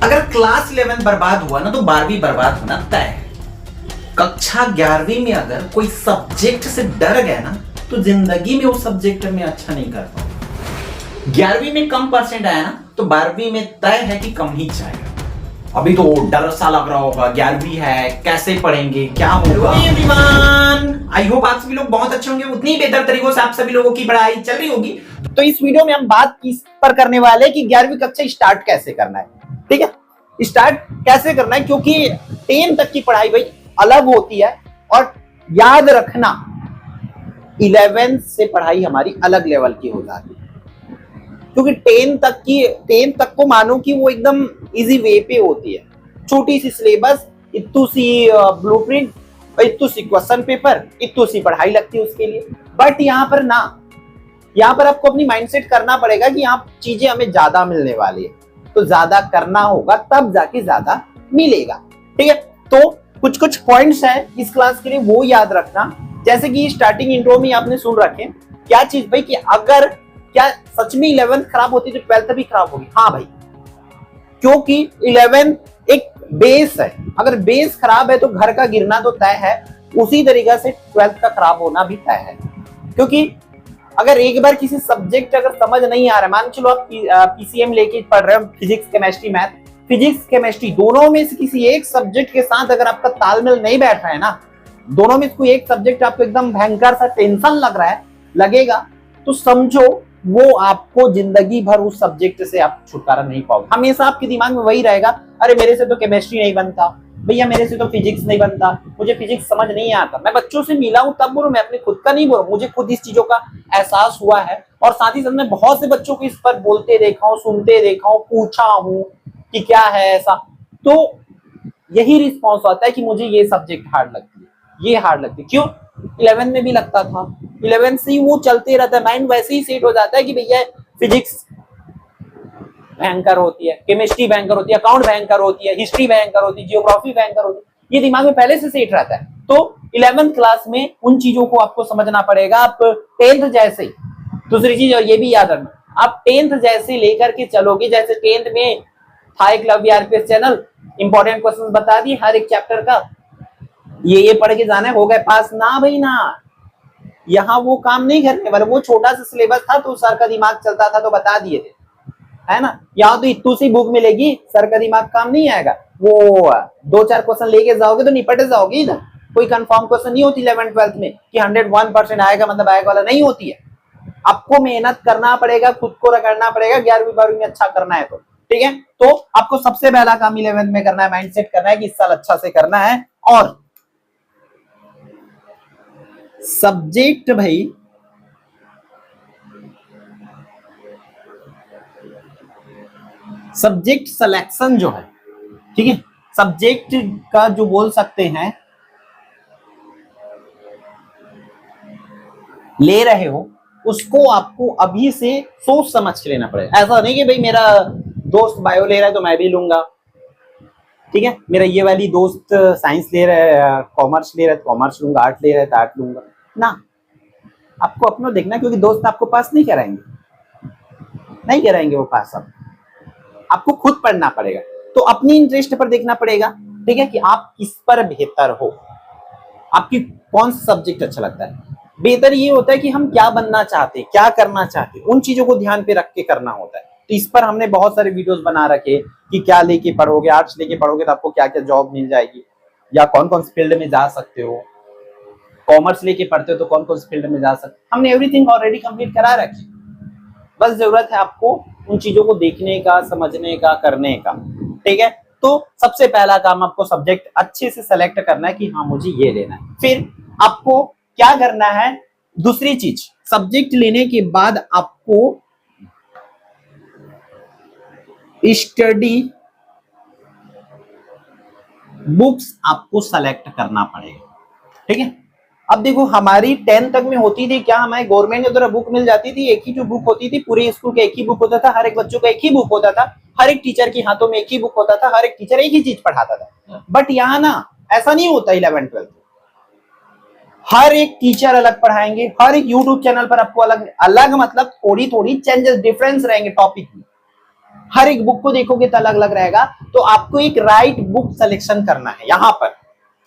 अगर क्लास 11 बर्बाद हुआ ना तो 12वीं बर्बाद होना तय है। कक्षा 11वीं में अगर कोई सब्जेक्ट से डर गया ना तो जिंदगी में उस सब्जेक्ट में अच्छा नहीं कर पाओ। 11वीं में कम परसेंट आया ना तो 12वीं में तय है कि कम ही जाएगा। अभी तो डर सा लग रहा होगा, 11वीं है, कैसे पढ़ेंगे, क्या होगा। एवरीवन, आई होप आप सभी लोग बहुत अच्छे होंगे। उतनी बेहतर तरीकों से आप सभी लोगों की पढ़ाई चल रही होगी। तो इस वीडियो में हम बात इस पर करने वाले हैं कि 11वीं कक्षा स्टार्ट कैसे करना है। ठीक है, स्टार्ट कैसे करना है, क्योंकि 10 तक की पढ़ाई भाई अलग होती है और याद रखना 11 से पढ़ाई हमारी अलग लेवल की हो जाती है। क्योंकि 10 तक को मानो कि वो एकदम इजी वे पे होती है। छोटी सी सिलेबस, इतू सी ब्लूप्रिंट, इतू सी क्वेश्चन पेपर, इतू सी पढ़ाई लगती है उसके लिए। बट यहाँ पर ना, यहाँ पर आपको अपनी माइंडसेट करना पड़ेगा कि यहाँ चीजें हमें ज्यादा मिलने वाली है, तो ज्यादा करना होगा तब जाके ज्यादा मिलेगा। ठीक है, तो कुछ कुछ पॉइंट्स हैं इस क्लास के लिए, वो याद रखना। जैसे कि स्टार्टिंग इंट्रो में आपने सुन रखे क्या चीज भाई, कि अगर क्या सच में 11th खराब होती तो 12th भी खराब होगी। हाँ भाई, क्योंकि 11th एक बेस है, अगर बेस खराब है तो घर का गिरना तो तय है, उसी तरीके से 12th का खराब होना भी तय है। क्योंकि अगर एक बार किसी सब्जेक्ट अगर समझ नहीं आ रहा, मान चलो आप पीसीएम लेके पढ़ रहे हो, physics chemistry math, physics chemistry दोनों में से किसी एक सब्जेक्ट के साथ अगर आपका तालमेल नहीं बैठ रहा है ना, दोनों में कोई एक सब्जेक्ट आपको एकदम भयंकर सा टेंशन लगेगा, तो समझो वो आपको जिंदगी भर उस सब्जेक्ट से आप छुटकारा नहीं पाओगे। हमेशा आपके दिमाग में वही रहेगा, अरे मेरे से तो केमिस्ट्री नहीं बनता भैया, मेरे से तो फिजिक्स नहीं बनता, मुझे फिजिक्स समझ नहीं आता। मैं बच्चों से मिला हूं तब बोलूं, मैं अपने खुद का नहीं बोलूं, मुझे खुद इस चीजों का एहसास हुआ है। और साथ ही साथ मैं बहुत से बच्चों को इस पर बोलते देखा हूं, सुनते देखा हूं, पूछा हूं कि क्या है ऐसा, तो यही रिस्पॉन्स आता है कि मुझे ये सब्जेक्ट हार्ड लगती है, ये हार्ड लगती है। क्यों? 11 में भी लगता था, 11 से ही वो चलते रहता है, माइंड वैसे ही सेट हो जाता है कि भैया फिजिक्स भयंकर होती है, केमिस्ट्री भयंकर होती है, अकाउंट भयंकर होती है, हिस्ट्री भयंकर होती है, जियोग्राफी भयंकर होती है, ये दिमाग में पहले से सेट रहता है। तो 11th क्लास में उन चीजों को आपको समझना पड़ेगा। आप 10th जैसे, दूसरी चीज और ये भी याद रखना, आप 10th जैसे लेकर के चलोगे, जैसे 10th में था Eklavya RPS channel, important question बता दिए हर एक चैप्टर का, ये पढ़ के जाना है, हो गए पास ना भाई ना। यहाँ वो काम नहीं करने वाले, वो छोटा सा सिलेबस था तो सर का दिमाग चलता था तो बता दिए थे, है ना। यहाँ तो इतनी सी बुक मिलेगी, सर का दिमाग काम नहीं आएगा, वो 2-4 क्वेश्चन लेके जाओगे तो निपट जाओगे ना। कोई कंफर्म क्वेश्चन नहीं होती 11th 12th में कि 101% आएगा मतलब आएगा वाला, नहीं होती है। आपको मेहनत करना पड़ेगा, खुद को रगड़ना पड़ेगा 11वीं 12वीं में अच्छा करना है तो। ठीक है, तो आपको सबसे पहला काम 11th में करना है, माइंडसेट करना है कि इस साल अच्छा से करना है। और सब्जेक्ट भाई सब्जेक्ट सिलेक्शन जो है, ठीक है, सब्जेक्ट का जो बोल सकते हैं ले रहे हो, उसको आपको अभी से सोच समझ के लेना पड़ेगा। ऐसा नहीं कि भाई मेरा दोस्त बायो ले रहा है तो मैं भी लूंगा, ठीक है, मेरा ये वाली दोस्त साइंस ले रहा है, कॉमर्स ले रहा है तो कॉमर्स लूंगा, आर्ट ले रहा है तो आर्ट लूंगा ना। आपको अपना देखना, क्योंकि दोस्त आपको पास नहीं कराएंगे, नहीं कराएंगे वो पास। आपको खुद पढ़ना पड़ेगा, तो अपनी इंटरेस्ट पर देखना पड़ेगा। ठीक है, कि आप किस पर बेहतर हो, आपकी कौन सा सब्जेक्ट अच्छा लगता है। बेहतर ये होता है कि हम क्या बनना चाहते हैं, क्या करना चाहते हैं, उन चीजों को ध्यान पे रख के करना होता है। तो इस पर हमने बहुत सारे वीडियोस बना रखे कि क्या लेके पढ़ोगे, आर्ट्स लेके पढ़ोगे तो आपको क्या क्या जॉब मिल जाएगी, या कौन कौन से फील्ड में जा सकते हो, कॉमर्स लेके पढ़ते हो तो कौन कौन से फील्ड में जा सकते हो। हमने एवरीथिंग ऑलरेडी कंप्लीट करा रखी, बस जरूरत है आपको उन चीजों को देखने का, समझने का, करने का। ठीक है, तो सबसे पहला काम आपको सब्जेक्ट अच्छे से सेलेक्ट करना है कि हाँ मुझे ये लेना है। फिर आपको क्या करना है, दूसरी चीज, सब्जेक्ट लेने के बाद आपको स्टडी बुक्स आपको सेलेक्ट करना पड़ेगा। ठीक है, अब देखो हमारी 10th तक में होती थी क्या, हमारे गवर्नमेंट के द्वारा बुक मिल जाती थी, एक ही जो बुक होती थी, पूरे स्कूल का एक ही बुक होता था, हर एक बच्चों का एक ही बुक होता था, हर एक टीचर के हाथों में एक ही बुक होता था, हर एक टीचर एक ही चीज पढ़ाता था। बट यहाँ ना ऐसा नहीं होता। 11th 12th हर एक टीचर अलग पढ़ाएंगे, हर एक यूट्यूब चैनल पर आपको अलग अलग, मतलब थोड़ी थोड़ी चेंजेस, डिफरेंस रहेंगे टॉपिक में। हर एक बुक को देखोगे तो अलग अलग रहेगा। तो आपको एक राइट बुक सिलेक्शन करना है यहां पर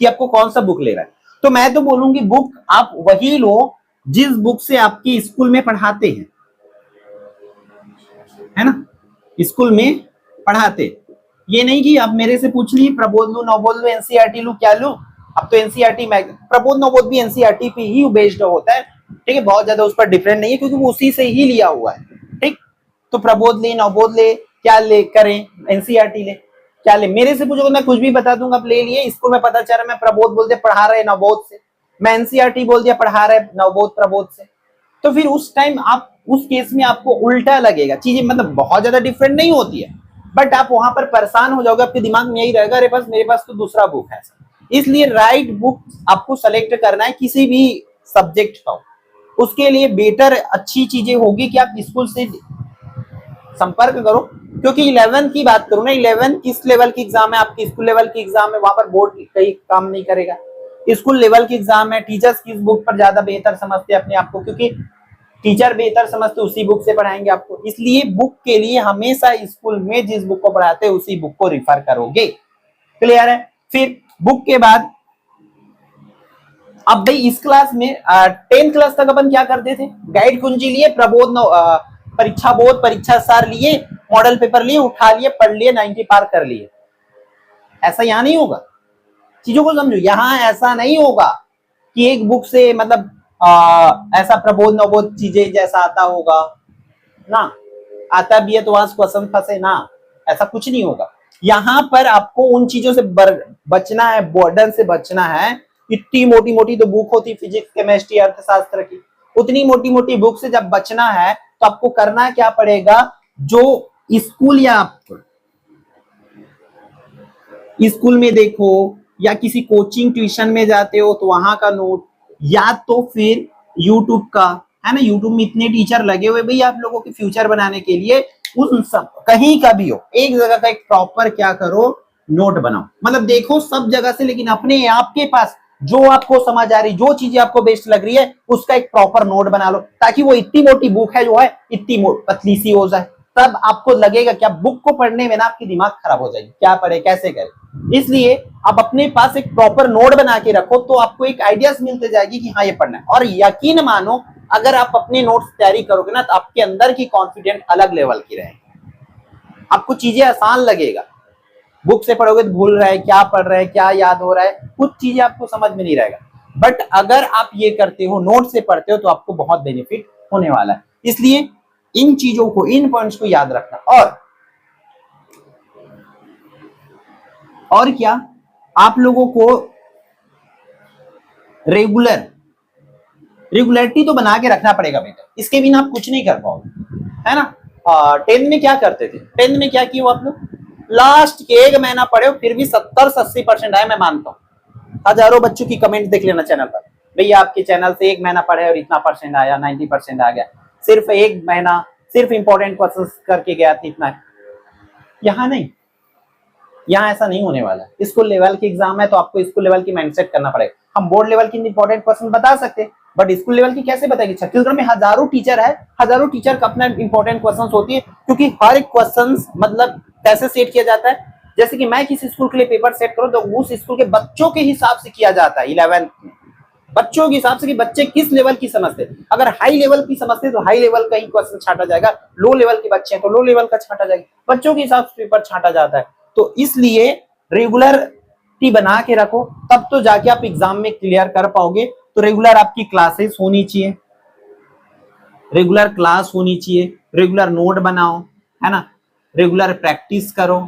कि आपको कौन सा बुक लेना है। तो मैं तो बोलूंगी बुक आप वही लो जिस बुक से आपके स्कूल में पढ़ाते हैं, है ना, स्कूल में पढ़ाते। ये नहीं कि अब मेरे से पूछ ली प्रबोध लू, नवबोध लू, एनसीईआरटी लू, क्या लू। अब तो एनसीईआरटी में प्रबोध नवबोध भी एनसीईआरटी पे ही बेस्ड होता है, ठीक है, बहुत ज्यादा उस पर डिफरेंट नहीं है क्योंकि वो उसी से ही लिया हुआ है, ठीक। तो प्रबोध ले, नवबोध ले, क्या ले करें, एनसीईआरटी ले, क्या ले। मेरे से पूछोगे मैं कुछ भी बता दूंगा, आप ले लिए। स्कूल में पता चल रहा मैं प्रबोध बोल दिया पढ़ा रहे नवबोध से, मैं एनसीईआरटी बोल दिया पढ़ा रहे नवबोध प्रबोध से, तो फिर उस टाइम आप उस केस में आपको उल्टा लगेगा। चीजें मतलब बहुत ज्यादा डिफरेंट नहीं होती है, बट आप वहां पर परेशान हो जाओगे, आपके दिमाग में यही रहेगा अरे बस मेरे पास तो दूसरा बुक है। इसलिए राइट बुक आपको सेलेक्ट करना है किसी भी सब्जेक्ट का। उसके लिए बेटर अच्छी चीजें होगी कि आप स्कूल से संपर्क करो, क्योंकि 11th की बात करूं ना, 11th किस लेवल की एग्जाम है, आपकी स्कूल लेवल की एग्जाम है, वहां पर बोर्ड कहीं काम नहीं करेगा। स्कूल लेवल की एग्जाम है, टीचर्स किस बुक पर ज्यादा बेहतर समझते हैं अपने आप को, क्योंकि टीचर बेहतर समझते उसी बुक से पढ़ाएंगे आपको। इसलिए बुक के लिए हमेशा स्कूल में जिस बुक को पढ़ाते हैं उसी बुक को रिफर करोगे। क्लियर है। फिर बुक के बाद अब भाई इस क्लास में 10th क्लास तक अपन क्या करते थे, गाइड कुंजी लिए, प्रबोध परीक्षा बोध, परीक्षा सार लिए, मॉडल पेपर लिए, उठा लिए, पढ़ लिए, 90 पार कर लिए। ऐसा यहां नहीं होगा, चीजों को समझो। यहां ऐसा नहीं होगा कि एक बुक से मतलब ऐसा प्रबोध नवबोध चीजें जैसा आता होगा ना, आता भी है तो वहां क्वेश्चन फंसे ना, ऐसा कुछ नहीं होगा। यहां पर आपको उन चीजों से बचना है, बर्डन से बचना है। इतनी मोटी मोटी तो बुक होती फिजिक्स, केमिस्ट्री, अर्थशास्त्र की, उतनी मोटी मोटी बुक से जब बचना है तो आपको करना क्या पड़ेगा, जो स्कूल या आप स्कूल में देखो या किसी कोचिंग ट्यूशन में जाते हो तो वहां का नोट, या तो फिर यूट्यूब का, है ना, यूट्यूब में इतने टीचर लगे हुए भाई आप लोगों के फ्यूचर बनाने के लिए, उन सब कहीं का भी हो एक जगह का एक प्रॉपर क्या करो, नोट बनाओ। मतलब देखो सब जगह से, लेकिन अपने आपके पास जो आपको समझ आ रही, जो चीजें आपको बेस्ट लग रही है उसका एक प्रॉपर नोट बना लो, ताकि वो इतनी मोटी बुक है जो है इतनी पतली सी हो जाए। तब आपको लगेगा क्या बुक को पढ़ने में ना आपकी दिमाग खराब हो जाएगी, क्या पढ़े कैसे करे। इसलिए आप अपने पास एक प्रॉपर नोट बना के रखो तो आपको एक आइडियाज मिलते जाएगी कि हाँ ये पढ़ना है। और यकीन मानो अगर आप अपने नोट्स तैयारी करोगे ना तो आपके अंदर की कॉन्फिडेंट अलग लेवल की रहेगी, आपको चीजें आसान लगेगा। बुक से पढ़ोगे तो भूल रहा है, क्या पढ़ रहे हैं, क्या याद हो रहा है, कुछ चीजें आपको समझ में नहीं रहेगा। बट अगर आप ये करते हो, नोट से पढ़ते हो, तो आपको बहुत बेनिफिट होने वाला है। इसलिए इन चीजों को, इन पॉइंट्स को याद रखना। और क्या, आप लोगों को रेगुलरिटी तो बना के रखना पड़ेगा बेटा, इसके बिना आप कुछ नहीं कर पाओगे, है ना। 10th में क्या करते थे, 10th में क्या किया आप लोग, लास्ट के 1 महीना पढ़े हो फिर भी 70 से 80% आए। मैं मानता हूँ, हजारों बच्चों की कमेंट देख लेना चैनल पर, भैया आपके चैनल से 1 महीना पढ़े और इतना परसेंट आया, 90% आ गया, सिर्फ 1 महीना सिर्फ इंपॉर्टेंट क्वेश्चन करके गया था, इतना। यहाँ नहीं, यहाँ ऐसा नहीं होने वाला। स्कूल लेवल की एग्जाम है तो आपको स्कूल लेवल की माइंडसेट करना पड़ेगा। हम बोर्ड लेवल की इंपॉर्टेंट क्वेश्चन बता सकते हैं, बट स्कूल लेवल की कैसे बताएंगे। छत्तीसगढ़ में हजारों टीचर है, हजारों टीचर का अपना इंपॉर्टेंट क्वेश्चन होती है, क्योंकि हर एक क्वेश्चन मतलब कैसे सेट किया जाता है। जैसे कि मैं किसी स्कूल के लिए पेपर सेट करूं तो उस स्कूल के बच्चों के हिसाब से किया जाता है। 11th में बच्चों के हिसाब से कि बच्चे किस लेवल की समझते। अगर हाई लेवल की समझते तो हाई लेवल का ही क्वेश्चन छांटा जाएगा, लो लेवल के बच्चे हैं तो लो लेवल का छांटा जाएगा, बच्चों के हिसाब से पेपर छांटा जाता है। तो इसलिए रेगुलरिटी बना के रखो, तब तो जाके आप एग्जाम में क्लियर कर पाओगे। तो रेगुलर आपकी क्लासेस होनी चाहिए, रेगुलर क्लास होनी चाहिए, रेगुलर नोट बनाओ, है ना, रेगुलर प्रैक्टिस करो,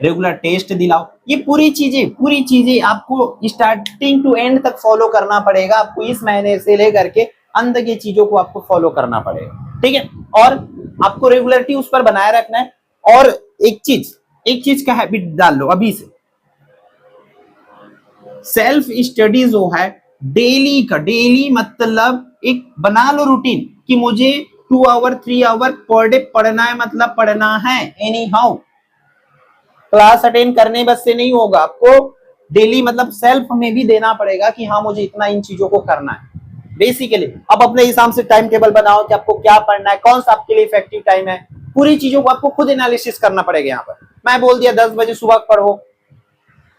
रेगुलर टेस्ट दिलाओ। ये पूरी चीजें आपको स्टार्टिंग टू एंड तक फॉलो करना पड़ेगा। आपको इस महीने से लेकर के अंत की चीजों को आपको फॉलो करना पड़ेगा, ठीक है। और आपको रेगुलरिटी उस पर बनाए रखना है। और एक चीज का हैबिट डाल लो अभी से, सेल्फ स्टडी जो है डेली का, डेली मतलब एक बना लो रूटीन कि मुझे 2 आवर 3 आवर पर डे पढ़ना है, मतलब पढ़ना है एनी हाउ। क्लास अटेंड करने बस से नहीं होगा, आपको डेली मतलब सेल्फ में भी देना पड़ेगा कि हाँ मुझे इतना इन चीजों को करना है। बेसिकली अब अपने हिसाब से टाइम टेबल बनाओ कि आपको क्या पढ़ना है, कौन सा आपके लिए इफेक्टिव टाइम है, पूरी चीजों को आपको खुद एनालिसिस करना पड़ेगा। यहाँ पर मैं बोल दिया 10 बजे सुबह पढ़ो,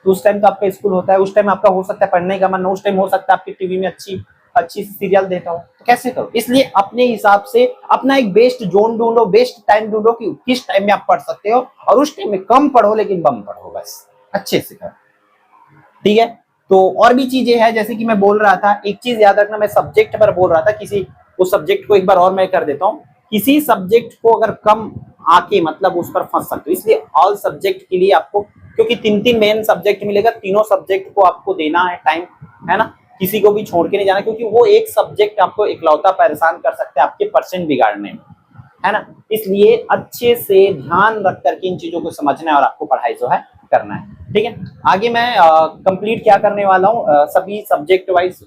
तो उस टाइम तो आपका स्कूल होता है, उस टाइम आपका हो सकता है पढ़ने का मन, उस टाइम हो सकता है आपकी टीवी में अच्छी अच्छी सीरियल देखा हो, तो कैसे करो। इसलिए अपने हिसाब से अपना एक बेस्ट जोन ढूंढो, बेस्ट टाइम ढूंढो कि किस टाइम में आप पढ़ सकते हो, और उस टाइम में कम पढ़ो लेकिन बम पढ़ो, बस अच्छे से करो, ठीक है। तो और भी चीजें हैं, जैसे कि मैं बोल रहा था, एक चीज याद रखना, मैं सब्जेक्ट पर बोल रहा था, किसी उस सब्जेक्ट को एक बार और मैं कर देता हूँ, किसी सब्जेक्ट को अगर कम आके मतलब उस पर फंस सकते हो, इसलिए ऑल सब्जेक्ट के लिए आपको, क्योंकि 3-3 मेन सब्जेक्ट मिलेगा, तीनों सब्जेक्ट को आपको देना है टाइम, है ना, किसी को भी छोड़ के नहीं जाना, क्योंकि वो एक सब्जेक्ट आपको इकलौता परेशान कर सकते हैं आपके परसेंट बिगाड़ने में, है ना। इसलिए अच्छे से ध्यान रख करके इन चीजों को समझना है और आपको पढ़ाई जो है करना है, ठीक है। आगे मैं कंप्लीट क्या करने वाला हूँ, सभी सब्जेक्ट वाइज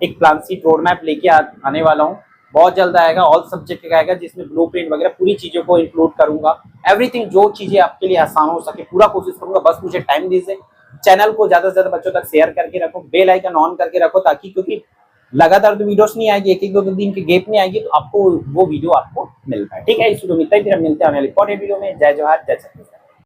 एक प्लान शीट रोड मैप लेके आने वाला हूँ, बहुत जल्द आएगा, ऑल सब्जेक्ट का आएगा, जिसमें ब्लूप्रिंट वगैरह पूरी चीजों को इंक्लूड करूंगा, एवरीथिंग, जो चीजें आपके लिए आसान हो सके पूरा कोशिश करूंगा, बस मुझे टाइम दीजिए। चैनल को ज्यादा से ज्यादा बच्चों तक शेयर करके रखो, बेल आइकन ऑन करके रखो, ताकि, क्योंकि लगातार तो वीडियोस नहीं आएगी, एक एक दो दिन के गैप नहीं आएगी, तो आपको वो वीडियो आपको मिल पाए, ठीक है। इस वीडियो में इतना ही, फिर हम मिलते हैं अगले इंपॉर्टेंट वीडियो में। जय जवाहर, जय छत्तीसगढ़।